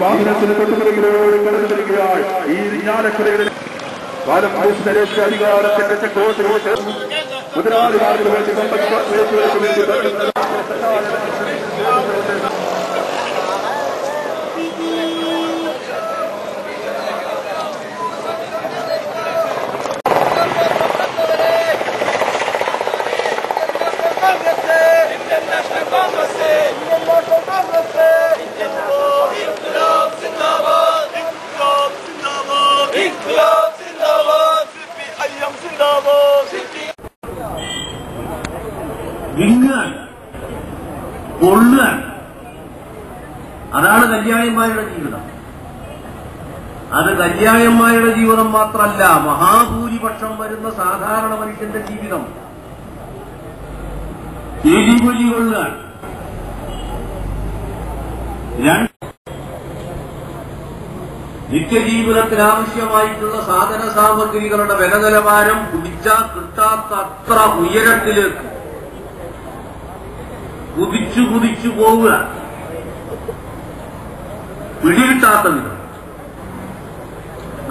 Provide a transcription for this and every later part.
വാഹനത്തിന് തൊട്ടുപിറകിലൂടെ കടന്നിരിക്കുകയായി ഈ ജ്ഞാനക്കുറകളിൽ കാലം അധികാരത്തിന്റെ ചക്രവർത്തികൾ മുതലാളിമാർക്ക് വേണ്ടി വിങ്ങാൻ കൊള്ളാൻ അതാണ് കല്യാണിയന്മാരുടെ ജീവിതം. അത് കല്യാണിയന്മാരുടെ ജീവിതം മാത്രമല്ല, മഹാഭൂരിപക്ഷം വരുന്ന സാധാരണ മനുഷ്യന്റെ ജീവിതം എലിപൊലി കൊള്ളാൻ. നിത്യജീവിതത്തിന് ആവശ്യമായിട്ടുള്ള സാധന സാമഗ്രികളുടെ വില നിലവാരം പിടിച്ചാൽ കിട്ടാത്ത അത്ര ഉയരത്തിലേക്ക് കുതിച്ചു പോവുക, പിടികിട്ടാത്ത വിധം.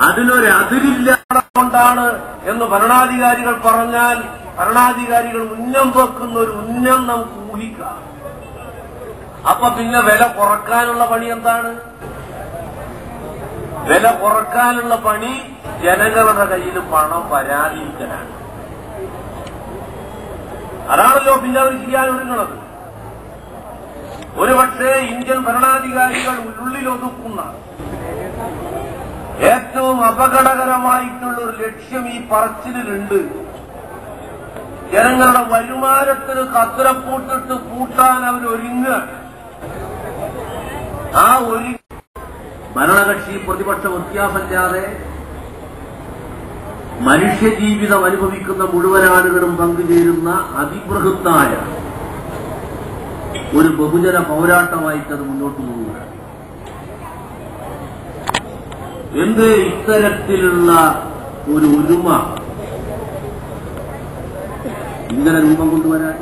അതിനൊരതിരില്ലാതുകൊണ്ടാണ് എന്ന് ഭരണാധികാരികൾ പറഞ്ഞാൽ ഭരണാധികാരികൾ ഉന്നം വെക്കുന്ന ഒരു ഉന്നം നമുക്ക് ഊഹിക്കാം. അപ്പൊ പിന്നെ വില കുറക്കാനുള്ള പണി എന്താണ്? വില കുറക്കാനുള്ള പണി ജനങ്ങളുടെ കയ്യിൽ പണം വരാതിരിക്കലാണ്. അതാണല്ലോ പിന്നെ അവർ ചെയ്യാനൊരുങ്ങുന്നത്. ഒരുപക്ഷെ ഇന്ത്യൻ ഭരണാധികാരികൾ ഉള്ളിലൊതുക്കുന്ന ഏറ്റവും അപകടകരമായിട്ടുള്ള ഒരു ലക്ഷ്യം ഈ പറച്ചിലുണ്ട്. ജനങ്ങളുടെ വരുമാനത്തിന് കത്തിരപ്പൂട്ടിട്ട് പൂട്ടാൻ അവരൊരുങ്ങുക. ആ ഭരണകക്ഷി പ്രതിപക്ഷ വ്യത്യാസമില്ലാതെ മനുഷ്യജീവിതം അനുഭവിക്കുന്ന മുഴുവൻ ആളുകളും പങ്കുചേരുന്ന അതിബൃഹത്തായ ഒരു ബഹുജന പോരാട്ടമായിട്ടത് മുന്നോട്ട് പോവുക. എന്ത് ഇത്തരത്തിലുള്ള ഒരു ഒരുമ ഇങ്ങനെ രൂപം കൊണ്ടുവരാൻ?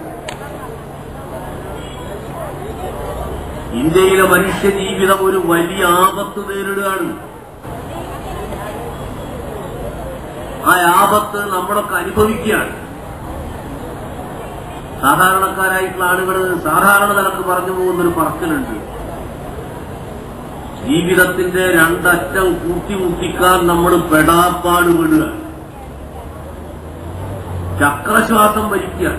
ഇന്ത്യയിലെ മനുഷ്യജീവിതം ഒരു വലിയ ആപത്ത് നേരിടുകയാണ്. ആ ആപത്ത് നമ്മളൊക്കെ അനുഭവിക്കുകയാണ്. സാധാരണക്കാരായിട്ടുള്ള ആളുകൾ സാധാരണ നിലക്ക് പറഞ്ഞു പോകുന്നൊരു പറച്ചിലുണ്ട്. ജീവിതത്തിന്റെ രണ്ടറ്റം കൂട്ടിമുട്ടിക്കാൻ നമ്മൾ പെടാപ്പാട് വിടുക, ചക്രശ്വാസം വലിക്കുക.